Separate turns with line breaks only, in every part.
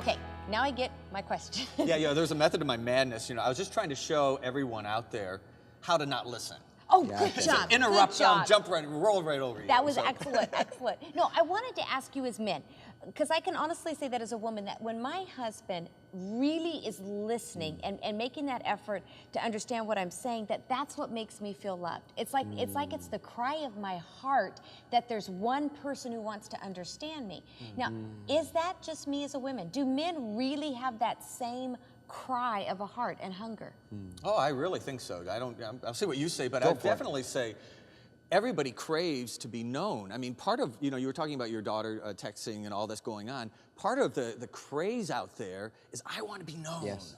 Okay, now I get my question.
Yeah, there's a method to my madness. You know, I was just trying to show everyone out there how to not listen.
Oh, good job.
Interrupt
good
them,
job.
roll right over you.
That was excellent, excellent. No, I wanted to ask you as men, because I can honestly say that as a woman, that when my husband really is listening and making that effort to understand what I'm saying, that's what makes me feel loved. It's like it's the cry of my heart that there's one person who wants to understand me. Now, is that just me as a woman? Do men really have that same cry of a heart and hunger?
Oh, I really think so. I'll see what you say, but I definitely say everybody craves to be known. I mean, part of, you know, you were talking about your daughter texting and all this going on. Part of the craze out there is I want to be known.
Yes.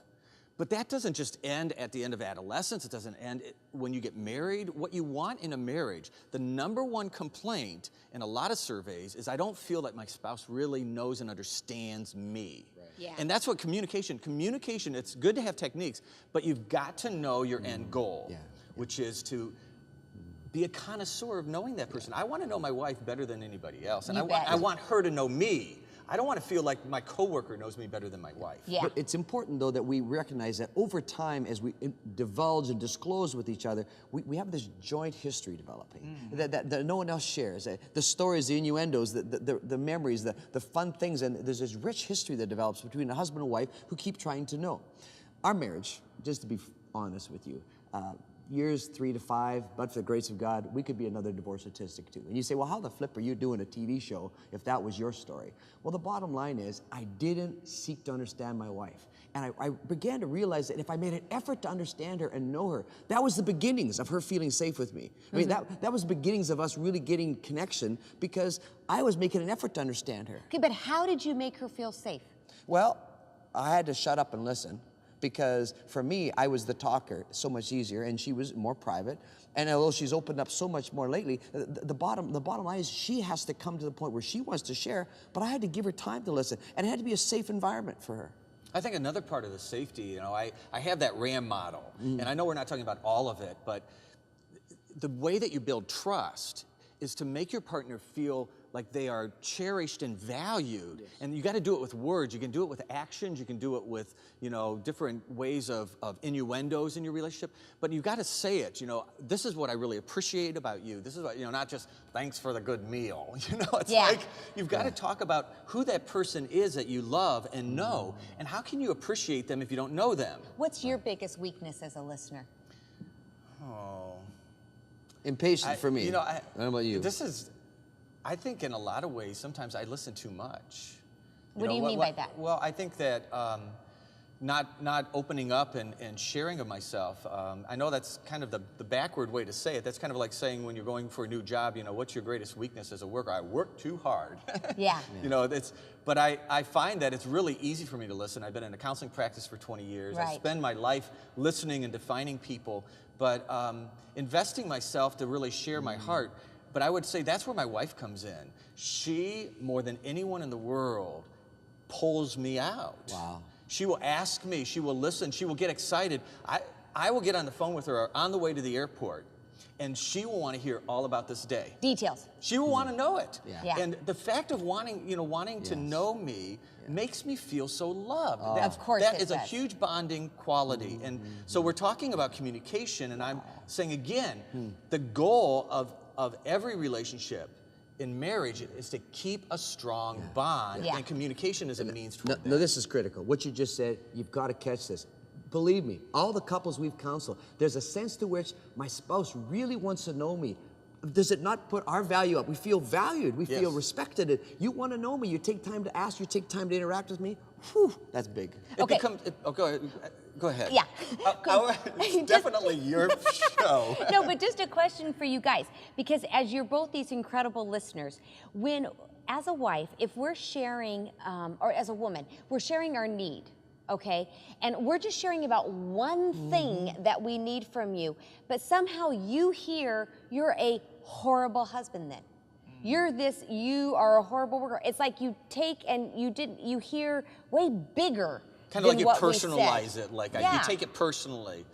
But that doesn't just end at the end of adolescence. It doesn't end when you get married. What you want in a marriage, the #1 complaint in a lot of surveys is I don't feel that my spouse really knows and understands me. Right.
Yeah.
And that's what communication, it's good to have techniques, but you've got to know your end goal, which is to be a connoisseur of knowing that person. I want to know my wife better than anybody else, and I want her to know me. I don't want to feel like my coworker knows me better than my wife.
Yeah.
But it's important, though, that we recognize that over time, as we divulge and disclose with each other, we have this joint history developing that no one else shares. The stories, the innuendos, the memories, the fun things, and there's this rich history that develops between a husband and wife who keep trying to know. Our marriage, just to be honest with you, years 3 to 5, but for the grace of God, we could be another divorce statistic too. And you say, well, how the flip are you doing a TV show if that was your story? Well, the bottom line is I didn't seek to understand my wife. And I began to realize that if I made an effort to understand her and know her, that was the beginnings of her feeling safe with me. I mean, that was the beginnings of us really getting connection because I was making an effort to understand her.
Okay, but how did you make her feel safe?
Well, I had to shut up and listen. Because for me, I was the talker, so much easier, and she was more private. And although she's opened up so much more lately, the bottom line is she has to come to the point where she wants to share, but I had to give her time to listen, and it had to be a safe environment for her.
I think another part of the safety, you know, I have that RAM model, and I know we're not talking about all of it, but the way that you build trust is to make your partner feel like they are cherished and valued. Yes. And you got to do it with words. You can do it with actions. You can do it with, you know, different ways of innuendos in your relationship. But you got to say it. You know, this is what I really appreciate about you. This is what, you know, not just thanks for the good meal. You know, it's like you've got to talk about who that person is that you love and know, and how can you appreciate them if you don't know them.
What's your biggest weakness as a listener?
Oh,
impatient for me.
You know,
what about you?
I think in a lot of ways, sometimes I listen too much.
What do you mean by that?
Well, I think that not opening up and sharing of myself, I know that's kind of the backward way to say it. That's kind of like saying when you're going for a new job, you know, what's your greatest weakness as a worker? I work too hard.
Yeah.
You know, but I find that it's really easy for me to listen. I've been in a counseling practice for 20 years.
Right.
I spend my life listening and defining people, but investing myself to really share my heart. But I would say that's where my wife comes in. She, more than anyone in the world, pulls me out.
Wow.
She will ask me, she will listen, she will get excited. I will get on the phone with her on the way to the airport, and she will want to hear all about this day.
Details.
She will want to know it.
Yeah.
And the fact of wanting to know me makes me feel so loved.
Of course
that
it
is a
does.
huge bonding quality. And so we're talking about communication, and I'm saying again, the goal of every relationship in marriage is to keep a strong bond, and communication is a means toward that.
No, this is critical. What you just said, you've got to catch this. Believe me, all the couples we've counseled, there's a sense to which my spouse really wants to know me. Does it not put our value up? We feel valued. We feel respected. You want to know me. You take time to ask. You take time to interact with me. Whew, that's big.
Okay.
Go ahead.
Yeah.
It's definitely your show.
No, but just a question for you guys, because as you're both these incredible listeners, as a wife, if we're sharing, or as a woman, we're sharing our need, okay? And we're just sharing about one thing that we need from you, but somehow you hear you're a horrible husband then. You are a horrible worker. It's like you take and you hear way bigger
Kind of like you
what we
personalize
said.
it, like
Yeah.
you take it personally.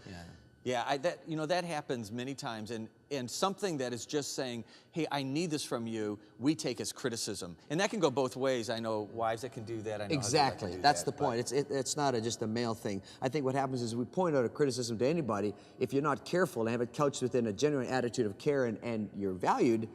Yeah, that happens many times, and something that is just saying, hey, I need this from you, we take as criticism. And that can go both ways. I know wives that can do that. I know
Exactly.
husbands that can do
That's
that,
the point. It's not just a male thing. I think what happens is we point out a criticism to anybody. If you're not careful and have it couched within a genuine attitude of care and you're valued,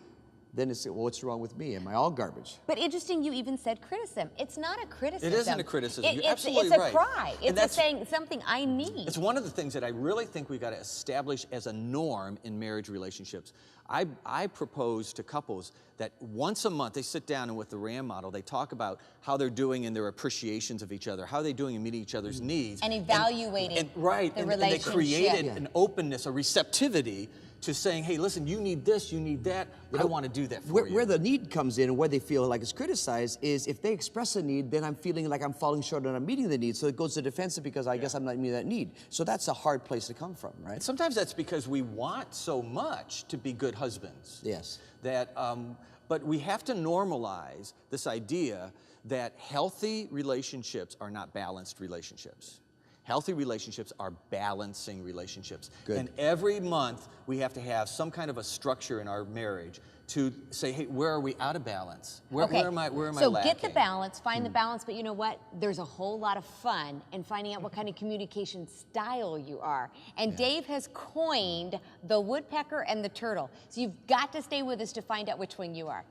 then it's, well, what's wrong with me? Am I all garbage?
But interesting, you even said criticism. It's not a criticism.
It isn't a criticism. You're
It's
absolutely
a
right.
cry.
And
It's saying something I need.
It's one of the things that I really think we got to establish as a norm in marriage relationships. I propose to couples that once a month they sit down and with the RAM model, they talk about how they're doing in their appreciations of each other, how they're doing in meeting each other's needs.
And evaluating
the relationship. And they created an openness, a receptivity to saying, hey, listen, you need this, you need that, I want to do that for you.
Where the need comes in and where they feel like it's criticized is if they express a need, then I'm feeling like I'm falling short and I'm meeting the need. So it goes to defensive because I guess I'm not meeting that need. So that's a hard place to come from, right?
And sometimes that's because we want so much to be good husbands.
Yes.
But we have to normalize this idea that healthy relationships are not balanced relationships. Healthy relationships are balancing relationships.
Good.
And every month we have to have some kind of a structure in our marriage to say, hey, where are we out of balance? Where am I lacking?
So get the balance, find the balance, but you know what? There's a whole lot of fun in finding out what kind of communication style you are. And Dave has coined the woodpecker and the turtle. So you've got to stay with us to find out which one you are.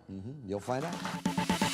You'll find out.